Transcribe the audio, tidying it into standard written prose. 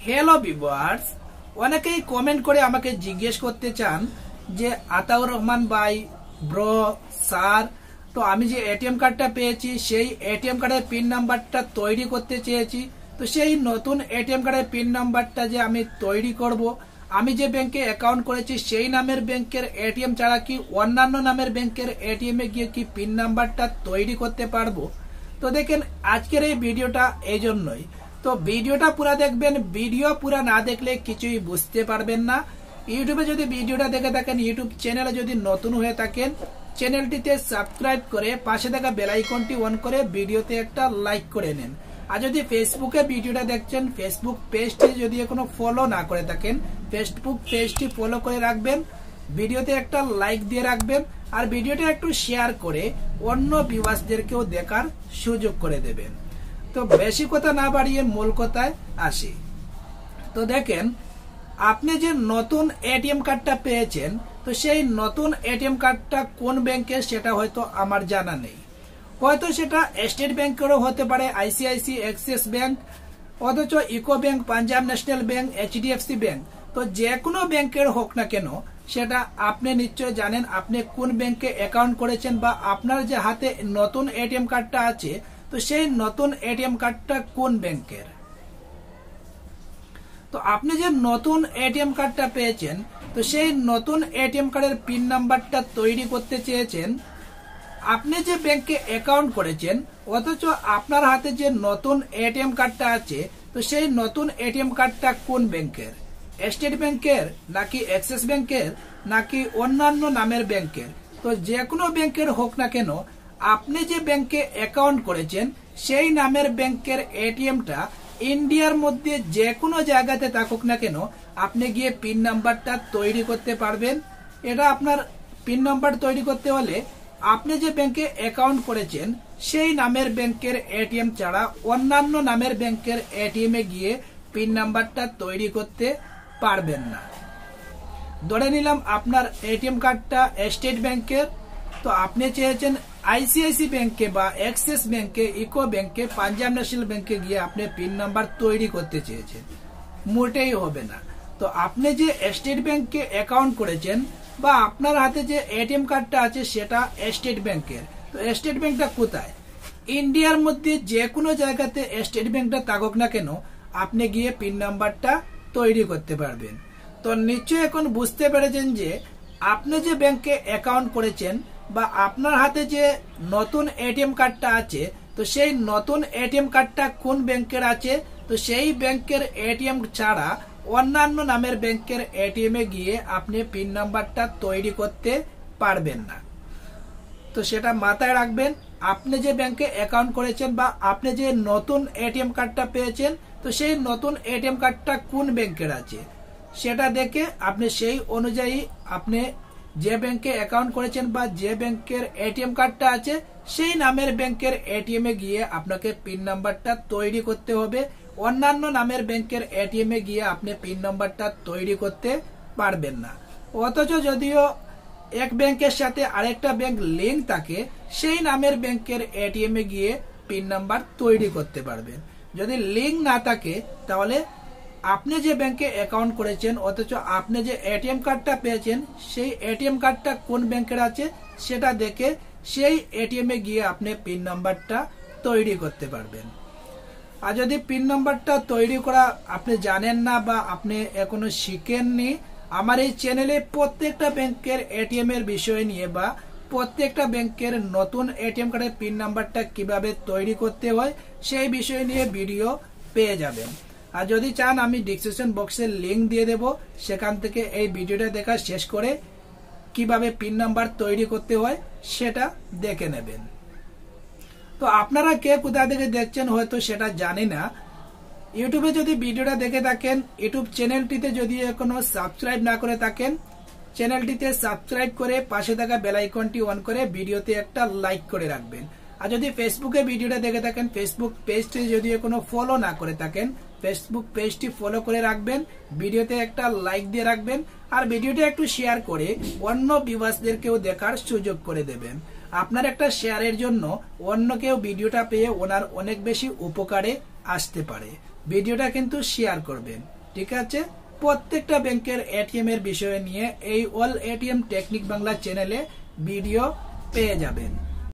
Hello viewers, অনেকেই comment করে আমাকে জিজ্ঞেস করতে চান যে আতাউর রহমান ভাই, ব্রো, স্যার, তো আমি যে এটিএম কার্ডটা পেয়েছি সেই এটিএম কার্ডের পিন নাম্বারটা তৈরি করতে চেয়েছি। তো সেই নতুন এটিএম কার্ডের পিন নাম্বারটা যে আমি তৈরি করব, আমি যে ব্যাংকে অ্যাকাউন্ট করেছি সেই নামের ব্যাংকের এটিএম ছাড়া কি অন্যান্য নামের ব্যাংকের এটিএম এ গিয়ে কি পিন নাম্বারটা তৈরি করতে পারবো? তো দেখেন, আজকের এই ভিডিওটা এই জন্যই। তো ভিডিওটা পুরো দেখবেন, ভিডিও পুরো না দেখলে কিছুই বুঝতে পারবেন না। ইউটিউবে যদি ভিডিওটা দেখে থাকেন, ইউটিউব চ্যানেলে যদি নতুন হয়ে থাকেন, চ্যানেলটিতে সাবস্ক্রাইব করে পাশে থাকা বেল আইকনটি অন করে ভিডিওতে একটা লাইক করে নেন। আর যদি ফেসবুকে ভিডিওটা দেখছেন, ফেসবুক পেজটি যদি এখনো ফলো না করে থাকেন, ফেসবুক পেজটি ফলো করে রাখবেন, ভিডিওতে একটা লাইক দিয়ে রাখবেন, আর ভিডিওটা একটু শেয়ার করে অন্য ভিউয়ার্সদেরকেও দেখার সুযোগ করে দেবেন। তো বেশি কথা না বাড়িয়ে মূল কথায় আসি। তো দেখেন, আপনি যে নতুন এটিএম কার্ডটা পেয়েছেন, তো সেই নতুন এটিএম কার্ডটা কোন ব্যাংকের সেটা হয়তো আমার জানা নেই। হয়তো সেটা স্টেট ব্যাংকেরও হতে পারে, আইসিআইসি, অ্যাক্সিস ব্যাংক, অথচ UCO bank, Punjab national bank, HDFC bank. তো যে কোনো ব্যাংকের হোক না কেন, সেটা আপনি নিশ্চয় জানেন আপনি কোন ব্যাংকে অ্যাকাউন্ট করেছেন, বা আপনার যে হাতে নতুন এটিএম কার্ডটা আছে, তো সেই নতুন এটিএম কার্ডটা কোন ব্যাংকের। তো আপনি যে নতুন এটিএম কার্ডটা পেয়েছেন, তো সেই নতুন এটিএম কার্ডের পিন নাম্বারটা তৈরি করতে চেয়েছেন। আপনি যে ব্যাংকে অ্যাকাউন্ট করেছেন, অথচ আপনার হাতে যে নতুন এটিএম কার্ডটা আছে, তো সেই নতুন এটিএম কার্ডটা কোন ব্যাংকের? স্টেট ব্যাংকের, নাকি অ্যাক্সিস ব্যাংকের, নাকি অন্যান্য নামের ব্যাংকের? তো যে কোনো ব্যাংকের হোক না কেন, আপনি যে ব্যাংকে অ্যাকাউন্ট করেছেন সেই নামের ব্যাংকের এটিএমটা ইন্ডিয়ার মধ্যে যে কোনো জায়গাতে থাকুক না কেন, আপনি গিয়ে পিন নাম্বারটা তৈরি করতে পারবেন। এটা আপনার পিন নাম্বার তৈরি করতে হলে আপনি যে ব্যাংকে অ্যাকাউন্ট করেছেন সেই নামের ব্যাংকের এটিএম ছাড়া অন্যান্য নামের ব্যাংকের এটিএম এ গিয়ে পিন নাম্বারটা তৈরি করতে পারবেন না। ধরে নিলাম আপনার এটিএম কার্ডটা স্টেট ব্যাংকের, তো আপনি চেয়েছেন আইসিআইসি ব্যাংকে বা অ্যাক্সিস ব্যাংকে, ইকো ব্যাংকে, পাঞ্জাব ন্যাশনাল ব্যাংকে গিয়ে আপনি পিন নাম্বার তৈরি করতে চেয়েছেন, মোটেই হবে না। তো আপনি যে স্টেট ব্যাংকে অ্যাকাউন্ট করেছেন বা আপনার হাতে যে এটিএম কার্ডটা আছে সেটা স্টেট ব্যাংকের। তো স্টেট ব্যাংকটা কোথায়? ইন্ডিয়ার মধ্যে যে কোনো জায়গাতে স্টেট ব্যাংকটা থাকুক না কেন, আপনি গিয়ে পিন নাম্বারটা তৈরি করতে পারবেন। তো নিশ্চয়ই এখন বুঝতে পেরেছেন যে আপনি যে ব্যাংকে অ্যাকাউন্ট করেছেন বা আপনার হাতে যে নতুন এটিএম কার্ডটা আছে, তো সেই নতুন এটিএম কার্ডটা কোন ব্যাংকের আছে। তো সেই ব্যাংকের এটিএম ছাড়া অন্যান্য নামের ব্যাংকের এটিএম এ গিয়ে আপনি পিন নাম্বারটা তৈরি করতে পারবেন না। তো সেটা মাথায় রাখবেন। আপনি যে ব্যাংকে অ্যাকাউন্ট করেছেন বা আপনি যে নতুন এটিএম কার্ডটা পেয়েছেন, তো সেই নতুন এটিএম কার্ডটা কোন ব্যাংকের আছে সেটা দেখে আপনি সেই অনুযায়ী আপনি যে ব্যাংকে অ্যাকাউন্ট করেছেন বা যে ব্যাংকের এটিএম কার্ডটা আছে সেই নামের ব্যাংকের এটিএম এ গিয়ে আপনাকে পিন নাম্বারটা তৈরি করতে হবে। অন্যান্য নামের ব্যাংকের এটিএম এ গিয়ে আপনি পিন নাম্বারটা তৈরি করতে পারবেন না। অথচ যদিও এক ব্যাংকের সাথে আরেকটা ব্যাংক লিংক থাকে, সেই নামের ব্যাংকের এটিএম এ গিয়ে পিন নাম্বার তৈরি করতে পারবেন। যদি লিংক না থাকে, তাহলে আপনি যে ব্যাংকে অ্যাকাউন্ট করেছেন অথচ আপনি যে এটিএম কার্ডটা পেয়েছেন সেই এটিএম কার্ডটা কোন ব্যাংকের আছে সেটা দেখে সেই এটিএম এ গিয়ে আপনি পিন নাম্বারটা তৈরি করতে পারবেন। আর যদি পিন নাম্বারটা তৈরি করা আপনি জানেন না বা আপনি এখনো শিখেননি, আমার এই চ্যানেলে প্রত্যেকটা ব্যাংকের এটিএম এর বিষয় নিয়ে বা প্রত্যেকটা ব্যাংকের নতুন এটিএম কার্ডের পিন নাম্বারটা কিভাবে তৈরি করতে হয় সেই বিষয় নিয়ে ভিডিও পেয়ে যাবেন। আর যদি চান আমি ডিসক্রিপশন বক্সে লিংক দিয়ে দেব, সেখান থেকে এই ভিডিওটা দেখা শেষ করে কিভাবে পিন নাম্বার তৈরি করতে হয় সেটা দেখে নেবেন। তো আপনারা কে কোথা থেকে দেখছেন হয়তো সেটা জানি না। ইউটিউবে যদি ভিডিওটা দেখে থাকেন, ইউটিউব চ্যানেলটিতে যদি এখনো সাবস্ক্রাইব না করে থাকেন, চ্যানেলটিতে সাবস্ক্রাইব করে পাশে থাকা বেল আইকনটি অন করে ভিডিওতে একটা লাইক করে রাখবেন। আর যদি ফেসবুকে ভিডিওটা দেখে থাকেন, ফেসবুক পেজটি যদি এখনো ফলো না করে থাকেন, ফেসবুক পেজটি ফলো করে রাখবেন, ভিডিওতে একটা লাইক দিয়ে রাখবেন, আর ভিডিওটা একটু শেয়ার করে অন্য ভিউয়ার্সদেরকেও দেখার সুযোগ করে দেবেন। আপনার একটা শেয়ারের জন্য অন্য কেউ ভিডিওটা পেয়ে ওনার অনেক বেশি উপকারে আসতে পারে। ভিডিওটা কিন্তু শেয়ার করবেন। ঠিক আছে, প্রত্যেকটা ব্যাংকের এটিএম এর বিষয় নিয়ে এই অল এটিএম টেকনিক বাংলা চ্যানেলে ভিডিও পেয়ে যাবেন।